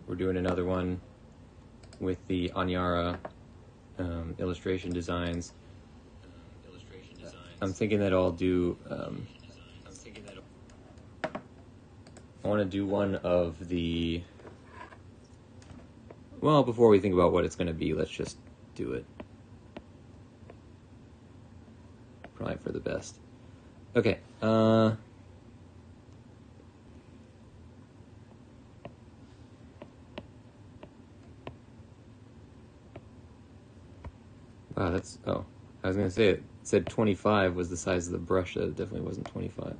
we're doing another one with the Aniara illustration designs. I'm thinking that I'll do, I want to do one of the, well, before we think about what it's going to be, let's just do it. Probably for the best. Okay, wow, that's, oh, I was going to say it said 25 was the size of the brush. That definitely wasn't 25.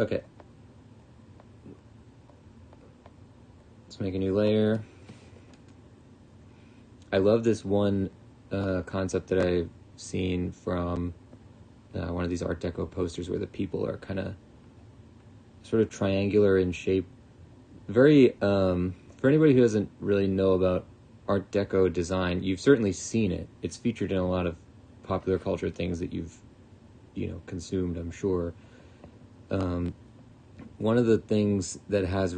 Okay. Let's make a new layer. I love this one concept that I've seen from one of these Art Deco posters where the people are kind of sort of triangular in shape. Very, for anybody who doesn't really know about Art Deco design, you've certainly seen it. It's featured in a lot of popular culture things that you've, consumed, I'm sure. One of the things that has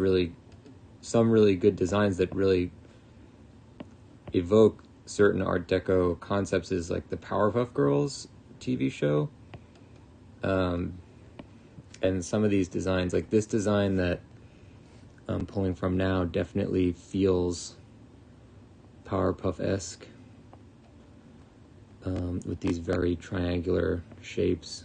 some really good designs that really evoke certain Art Deco concepts is like the Powerpuff Girls TV show. And some of these designs, like this design that I'm pulling from now, definitely feels Powerpuff-esque, with these very triangular shapes.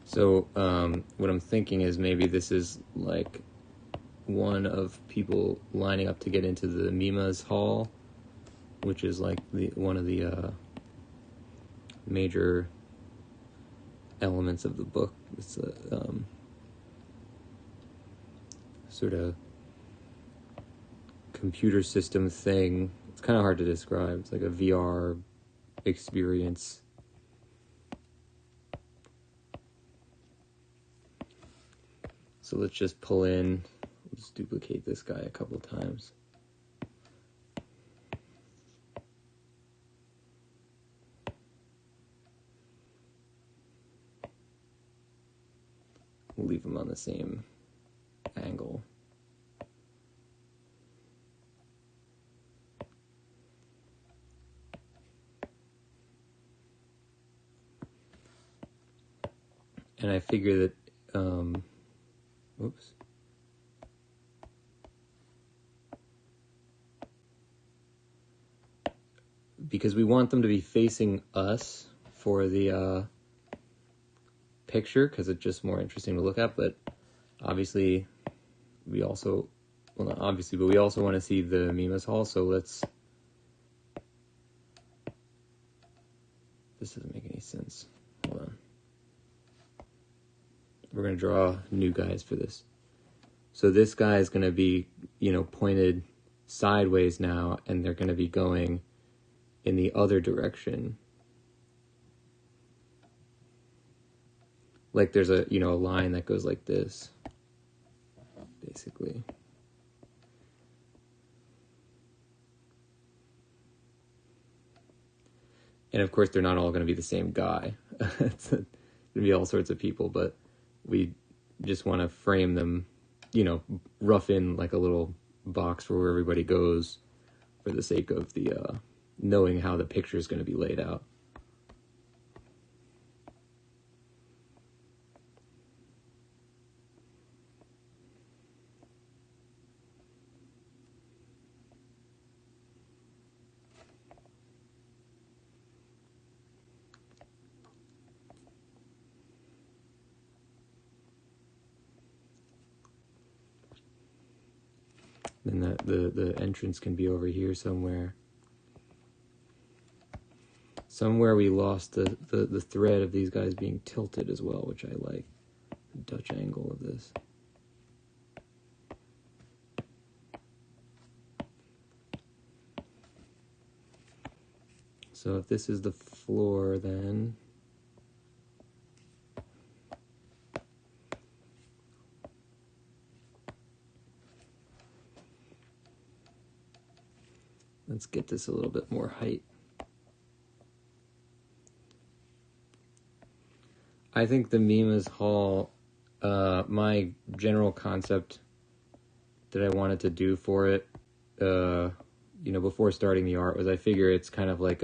So what I'm thinking is maybe this is like one of people lining up to get into the Mima's Hall, which is like one of the major elements of the book. It's a sort of computer system thing. It's kind of hard to describe. It's like a VR experience. So let's just pull in, let's duplicate this guy a couple times. We'll leave him on the same angle. And I figure that, oops. Because we want them to be facing us for the picture, because it's just more interesting to look at, but obviously we also, well, not obviously, but we also want to see the Mima's Hall, so let's, this doesn't make any sense. Hold on. We're going to draw new guys for this. So this guy is going to be, pointed sideways now, and they're going to be going in the other direction. Like there's a, a line that goes like this, basically. And of course, they're not all going to be the same guy. It's going to be all sorts of people, but we just want to frame them, rough in like a little box for where everybody goes for the sake of the, knowing how the picture is going to be laid out. Then the entrance can be over here somewhere. Somewhere we lost the thread of these guys being tilted as well, which I like. The Dutch angle of this. So if this is the floor, then Let's get this a little bit more height. I think the Mima's Hall, my general concept that I wanted to do for it, before starting the art, was I figure it's kind of like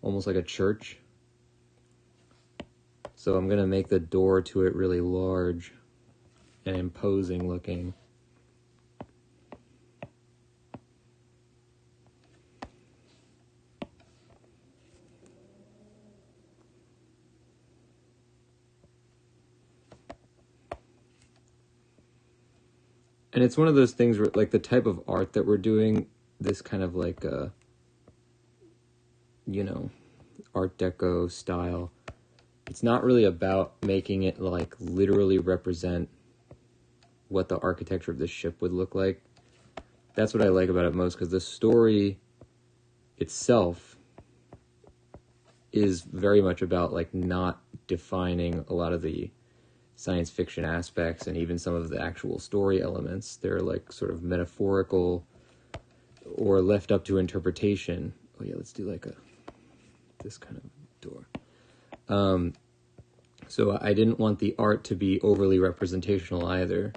almost like a church. So I'm going to make the door to it really large and imposing looking. And it's one of those things where, like, the type of art that we're doing, this kind of like, Art Deco style, it's not really about making it, like, literally represent what the architecture of the ship would look like. That's what I like about it most, because the story itself is very much about, like, not defining a lot of the science fiction aspects and even some of the actual story elements. They're like sort of metaphorical or left up to interpretation. Oh yeah, let's do like this kind of door. So I didn't want the art to be overly representational either,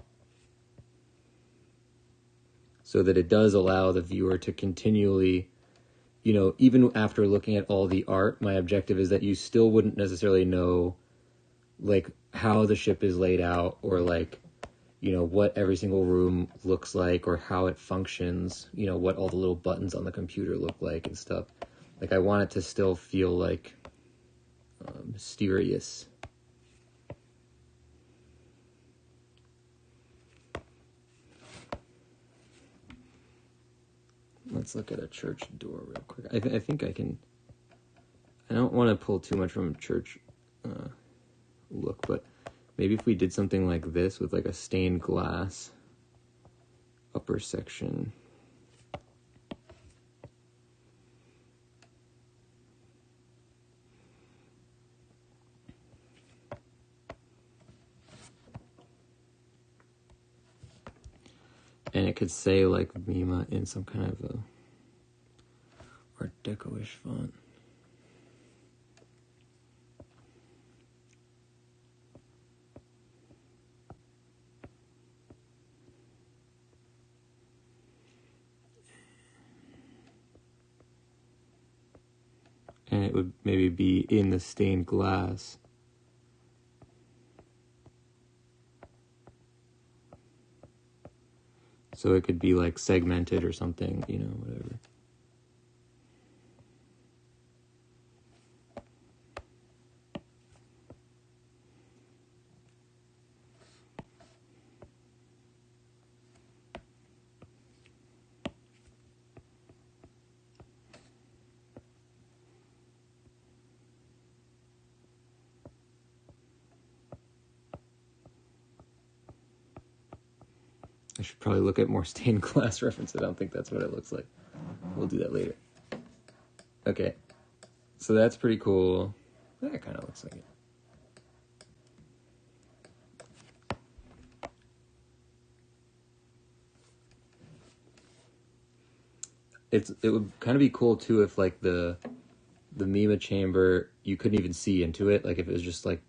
so that it does allow the viewer to continually, even after looking at all the art, my objective is that you still wouldn't necessarily know, like, how the ship is laid out, or like, what every single room looks like, or how it functions, what all the little buttons on the computer look like and stuff. Like, I want it to still feel like mysterious. Let's look at a church door real quick. I think I can. I don't want to pull too much from a church look, but maybe if we did something like this with like a stained glass upper section. And it could say like Mima in some kind of a Art Deco-ish font. And it would maybe be in the stained glass. So it could be like segmented or something, whatever. I should probably look at more stained glass references. I don't think that's what it looks like. We'll do that later. Okay. So that's pretty cool. That kind of looks like it. It would kind of be cool too if like the Mima chamber, you couldn't even see into it. Like if it was just like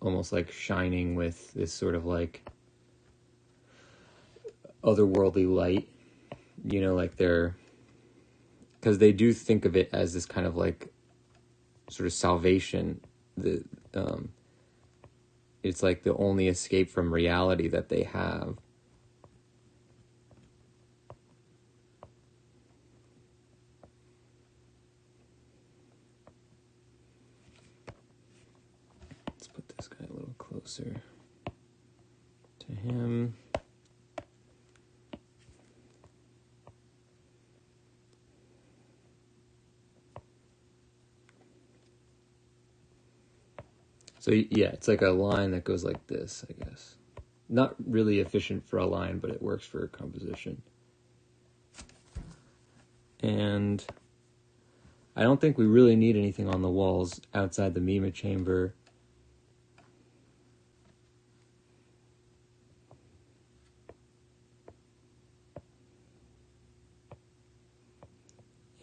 almost like shining with this sort of like otherworldly light, like because they do think of it as this kind of like sort of salvation. It's like the only escape from reality that they have. Let's put this guy a little closer to him. So yeah, it's like a line that goes like this, I guess. Not really efficient for a line, but it works for a composition. And I don't think we really need anything on the walls outside the Mima chamber.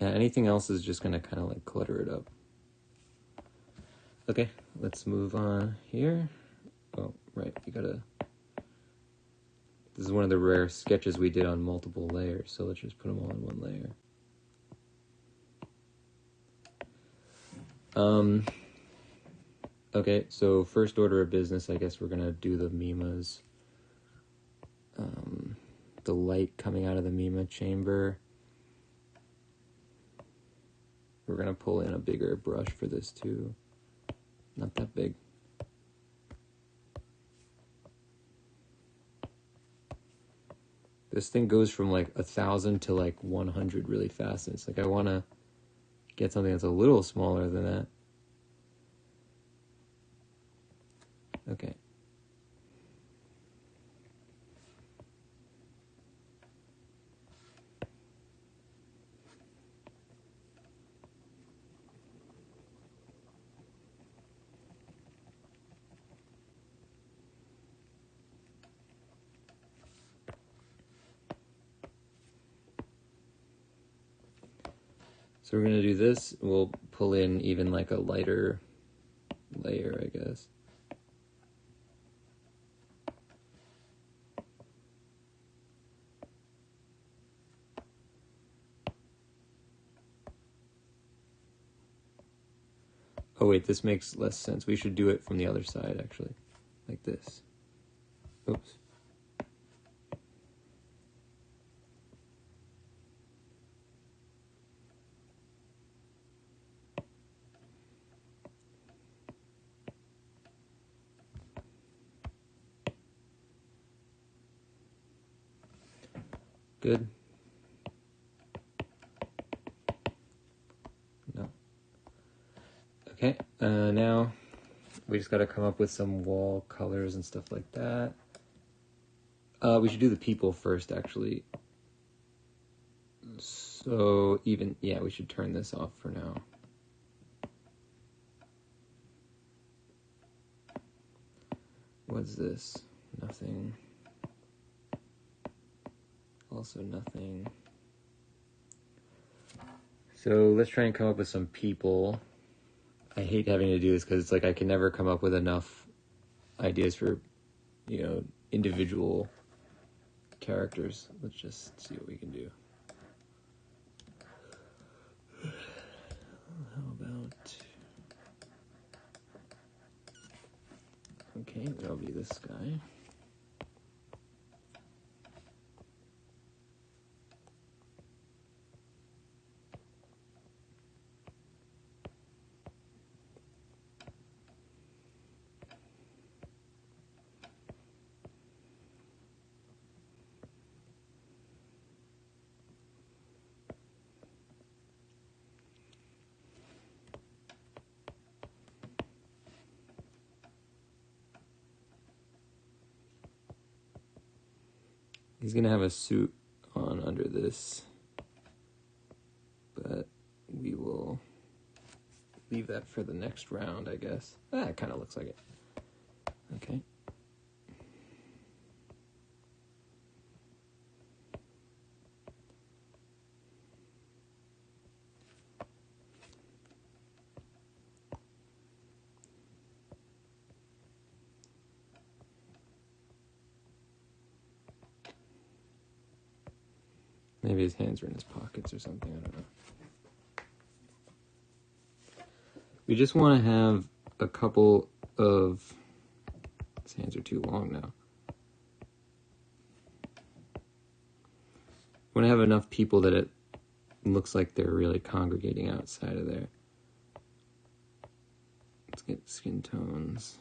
Yeah, anything else is just going to kind of like clutter it up. Okay, let's move on here. Oh, right, you gotta... This is one of the rare sketches we did on multiple layers, so let's just put them all in one layer. Okay, so first order of business, I guess we're gonna do the mimas. The light coming out of the mima chamber. We're gonna pull in a bigger brush for this too. Not that big. This thing goes from like 1,000 to like 100 really fast. And it's like I want to get something that's a little smaller than that. Okay. So we're going to do this. We'll pull in even like a lighter layer, I guess. Oh wait, this makes less sense. We should do it from the other side, actually. Like this. Oops. Good. No. Okay, now we just got to come up with some wall colors and stuff like that. We should do the people first, actually. So even, yeah, we should turn this off for now. What's this? Nothing. Also nothing. So let's try and come up with some people. I hate having to do this because it's like I can never come up with enough ideas for, you know, individual characters. Let's just see what we can do. How about... Okay, that'll be this guy. He's gonna have a suit on under this, but we will leave that for the next round, I guess. It kind of looks like it. Okay. Maybe his hands are in his pockets or something, I don't know. We just want to have a couple of... His hands are too long now. We want to have enough people that it looks like they're really congregating outside of there. Let's get skin tones.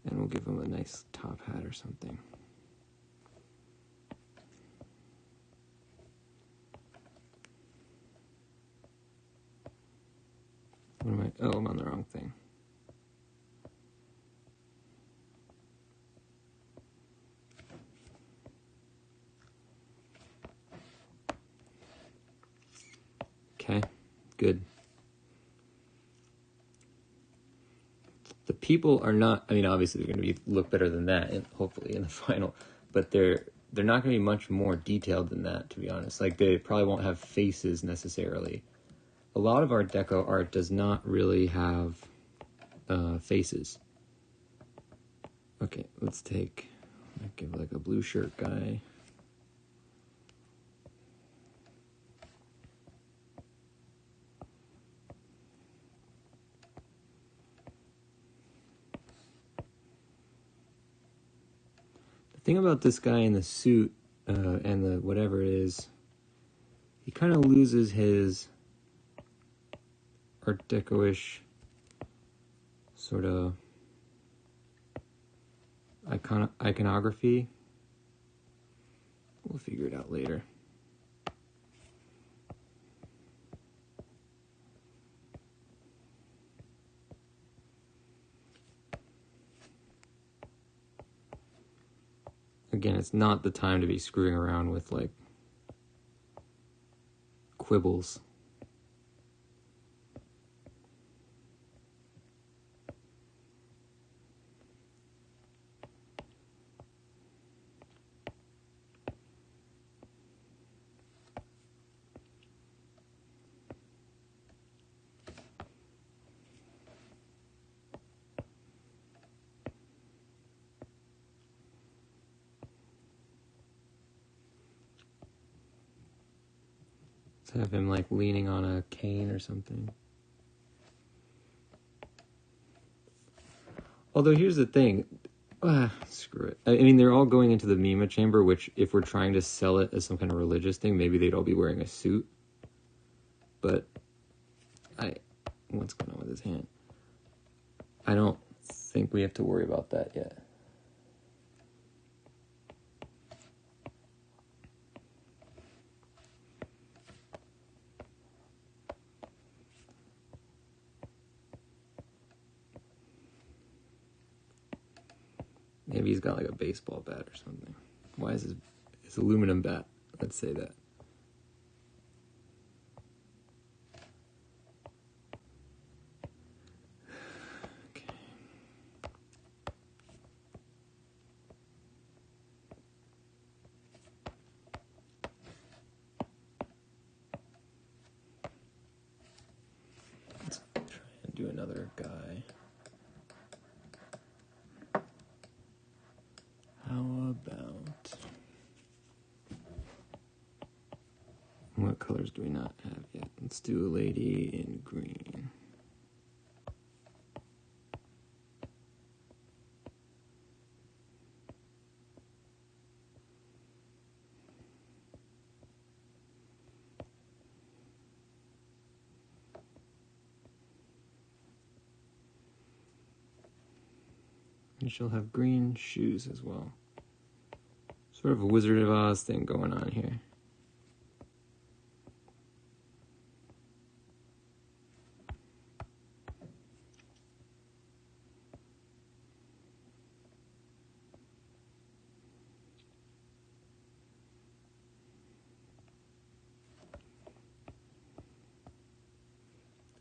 And we'll give him a nice top hat or something. What am I? Oh, I'm on the wrong thing. Okay, good. The people are not, I mean, obviously they're going to look better than that, hopefully, in the final, but they're they're not going to be much more detailed than that, to be honest. Like, they probably won't have faces necessarily. A lot of Art Deco art does not really have faces. Okay, let's give like a blue shirt guy. The thing about this guy in the suit and the whatever it is, he kind of loses his Art Deco-ish sort of iconography. We'll figure it out later. Again, it's not the time to be screwing around with like quibbles. Have him like leaning on a cane or something. Although here's the thing, screw it. I mean, they're all going into the Mima chamber, which if we're trying to sell it as some kind of religious thing, maybe they'd all be wearing a suit. But what's going on with his hand? I don't think we have to worry about that yet. Maybe he's got like a baseball bat or something. Why is his aluminum bat? Let's say that. Okay. Let's try and do another guy. How about... What colors do we not have yet? Let's do a lady in green. And she'll have green shoes as well. Sort of a Wizard of Oz thing going on here.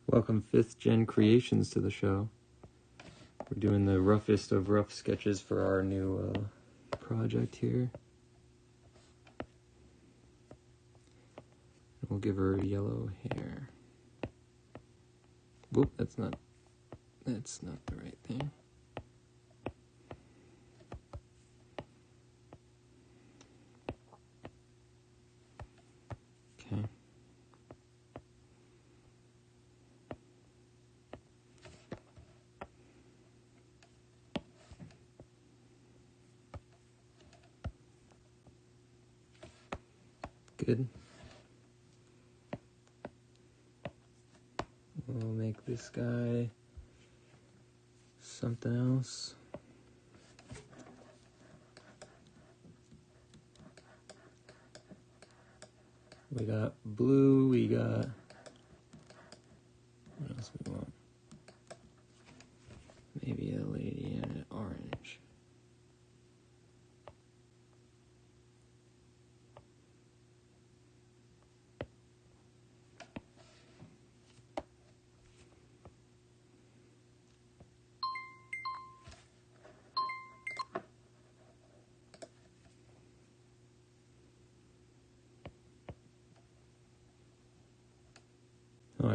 Welcome 5th Gen Creations to the show. We're doing the roughest of rough sketches for our new project here. We'll give her yellow hair. Whoop, that's not the right thing. Okay. Good. We'll make this guy something else. We got blue, we got... What else we want? Maybe a lady in an orange.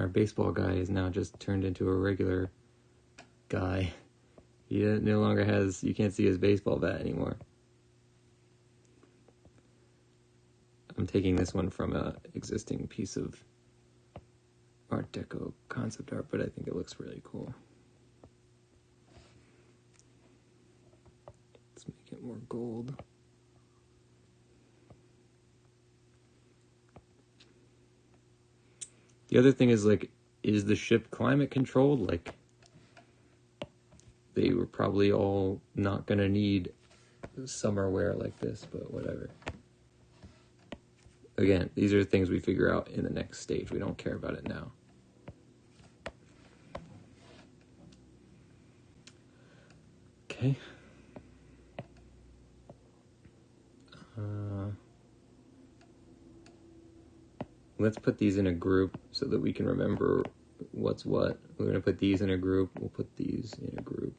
baseball guy is now just turned into a regular guy. He no longer has, you can't see his baseball bat anymore. I'm taking this one from a existing piece of Art Deco concept art, but I think it looks really cool. Let's make it more gold. The other thing is, like, is the ship climate controlled? Like, they were probably all not gonna need summer wear like this, but whatever. Again, these are things we figure out in the next stage. We don't care about it now. Okay. Let's put these in a group so that we can remember what's what. We're going to put these in a group. We'll put these in a group.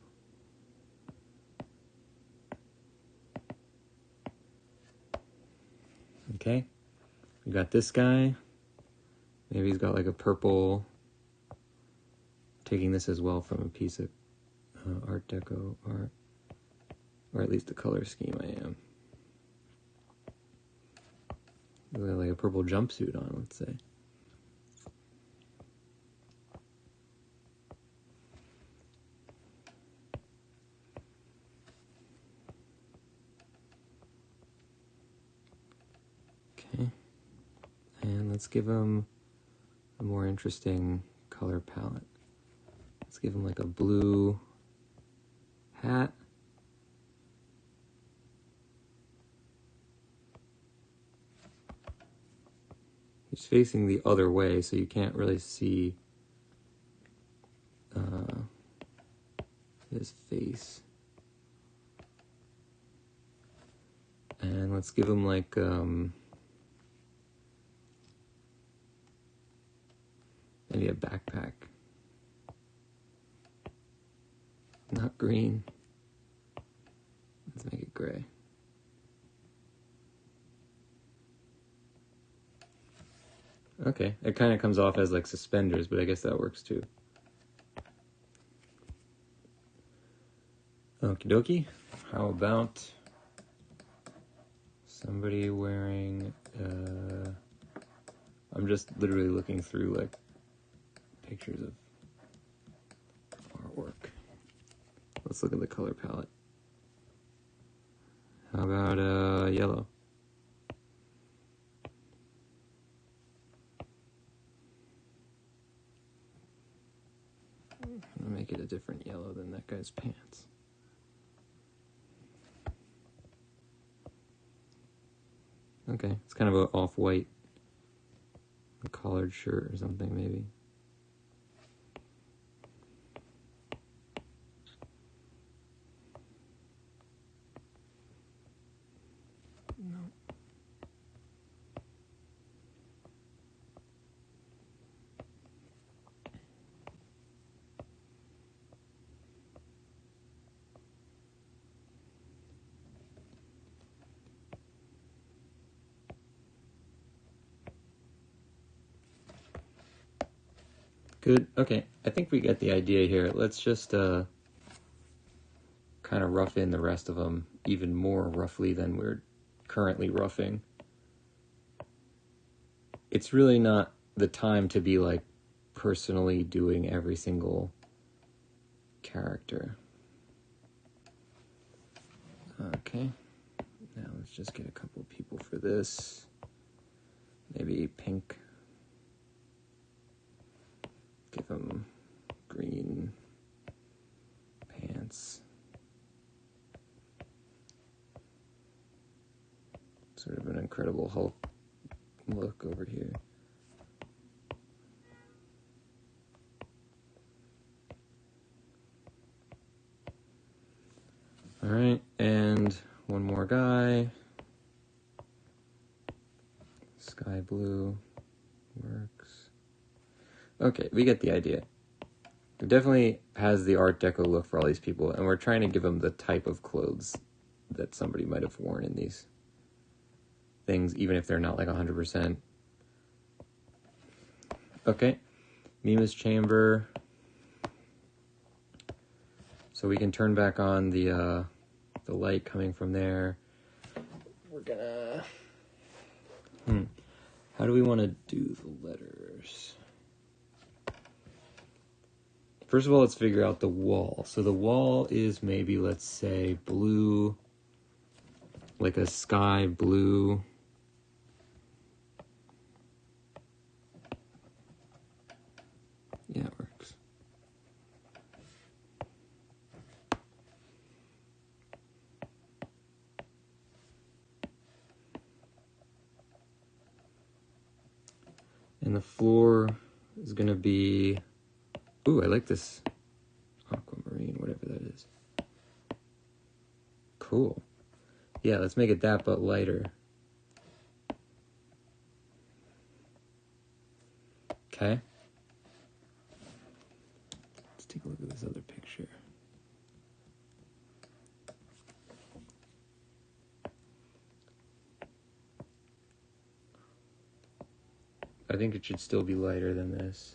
Okay. We got this guy. Maybe he's got like a purple. Taking this as well from a piece of Art Deco art. Or at least the color scheme I am. Like a purple jumpsuit on, let's say. Okay. And let's give him a more interesting color palette. Let's give him like a blue hat. He's facing the other way, so you can't really see his face. And let's give him like maybe a backpack. Not green. Let's make it gray. Okay, it kind of comes off as like suspenders, but I guess that works too. Okie dokie. How about somebody wearing, I'm just literally looking through like pictures of artwork. Let's look at the color palette. How about yellow? I'll make it a different yellow than that guy's pants. Okay, it's kind of an off-white, a collared shirt or something, maybe. No. Good. Okay, I think we get the idea here. Let's just kind of rough in the rest of them even more roughly than we're currently roughing. It's really not the time to be like personally doing every single character. Okay, now let's just get a couple people for this. Maybe pink. Give them green pants. Sort of an Incredible Hulk look over here. All right, and one more guy. Sky blue works. Okay, we get the idea. It definitely has the Art Deco look for all these people, and we're trying to give them the type of clothes that somebody might have worn in these things, even if they're not like 100%. Okay, Mima's chamber. So we can turn back on the light coming from there. We're gonna... How do we want to do the letters? First of all, let's figure out the wall. So the wall is maybe, let's say, blue, like a sky blue. Yeah, it works. And the floor is going to be... Ooh, I like this aquamarine, whatever that is. Cool. Yeah, let's make it that, but lighter. Okay. Let's take a look at this other picture. I think it should still be lighter than this.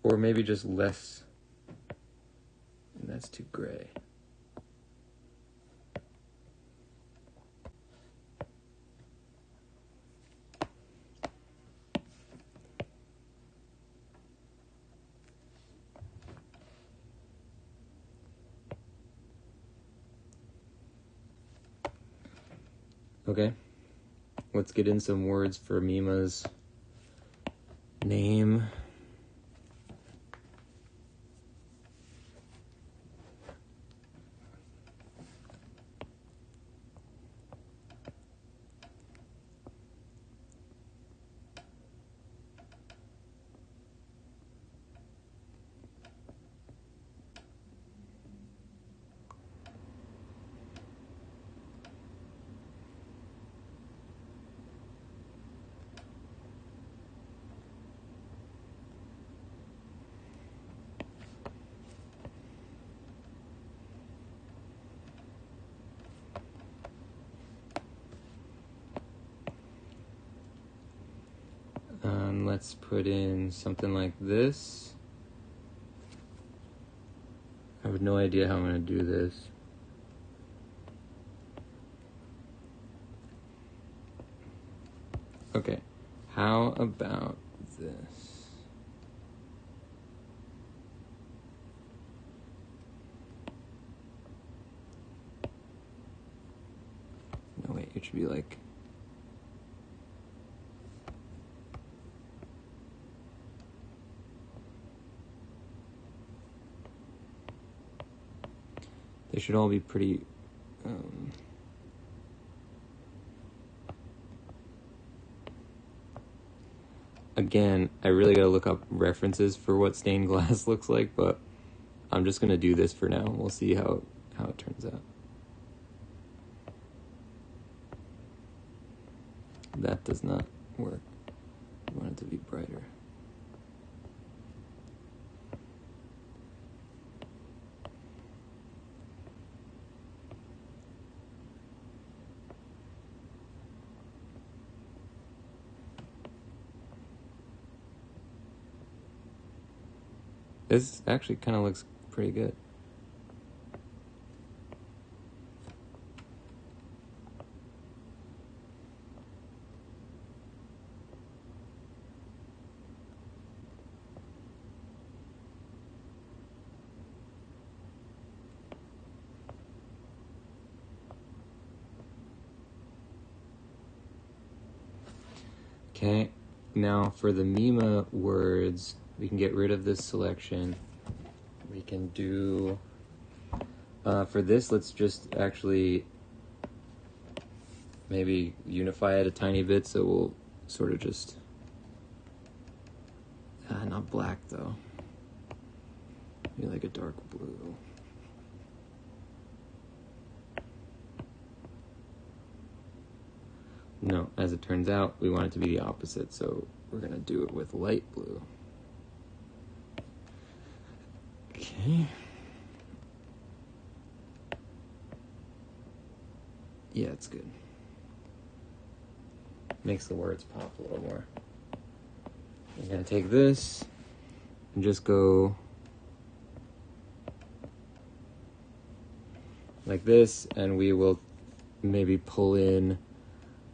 Or maybe just less. And that's too gray. Okay. Let's get in some words for Mima's name. Let's put in something like this. I have no idea how I'm going to do this. Okay, how about this? No, wait, it should be like... They should all be pretty... Again, I really gotta look up references for what stained glass looks like, but I'm just gonna do this for now. We'll see how it turns out. That does not work. I want it to be brighter. This actually kind of looks pretty good. Okay, now for the Mima words, we can get rid of this selection. We can do, for this, let's just actually maybe unify it a tiny bit, so we'll sort of just, not black though, maybe like a dark blue. No, as it turns out, we want it to be the opposite, so we're gonna do it with light blue. Okay. Yeah, it's good. Makes the words pop a little more. I'm going to take this and just go like this, and we will maybe pull in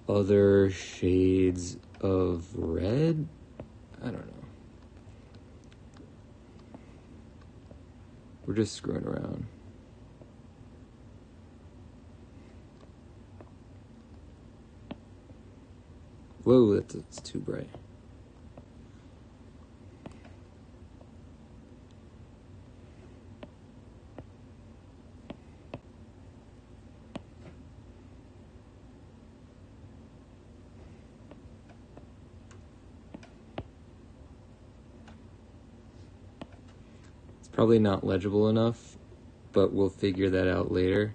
other shades of red. I don't know. We're just screwing around. Whoa, that's too bright. Probably not legible enough, but we'll figure that out later.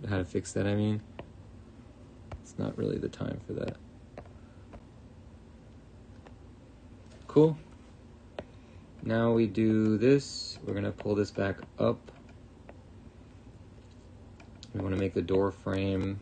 How to fix that, I mean. It's not really the time for that. Cool. Now we do this. We're going to pull this back up. We want to make the door frame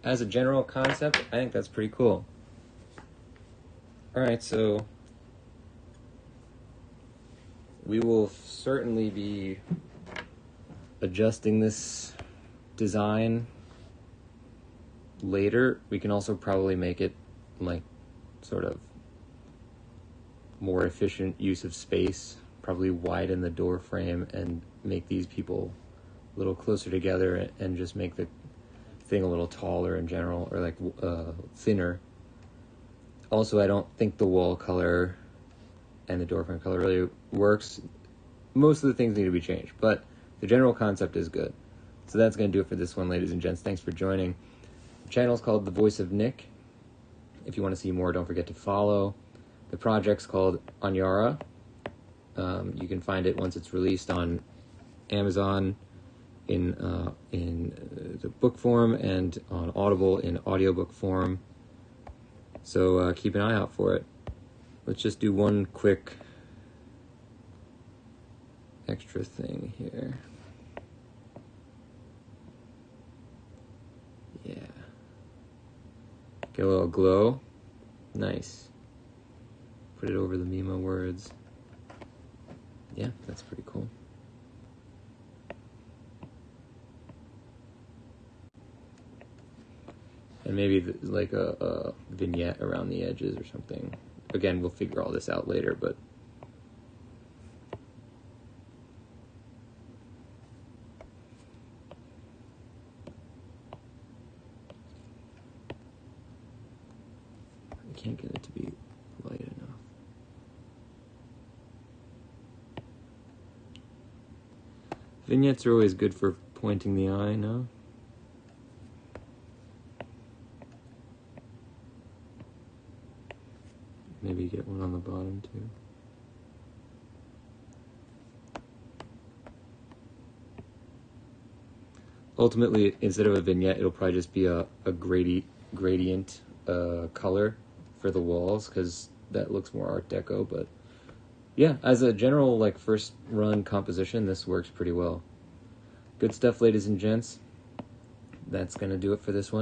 as a general concept. I think that's pretty cool. Alright, so we will certainly be adjusting this design later. We can also probably make it like sort of more efficient use of space, probably widen the door frame and make these people a little closer together and just make the thing a little taller in general, or like thinner. Also, I don't think the wall color and the door frame color really works. Most of the things need to be changed, but the general concept is good. So that's going to do it for this one, ladies and gents. Thanks for joining. The channel is called The Voice of Nick. If you want to see more, don't forget to follow. The project's called Aniara. You can find it once it's released on Amazon in the book form and on Audible in audiobook form. So keep an eye out for it. Let's just do one quick extra thing here. Yeah. Get a little glow. Nice. Put it over the Mima words. Yeah, that's pretty cool. And maybe like a vignette around the edges or something. Again, we'll figure all this out later, but I can't get it to be light enough. Vignettes are always good for pointing the eye, no? Maybe get one on the bottom too. Ultimately, instead of a vignette, it'll probably just be a gradient color for the walls, because that looks more Art Deco. But yeah, as a general like first run composition, this works pretty well. Good stuff, ladies and gents. That's gonna do it for this one.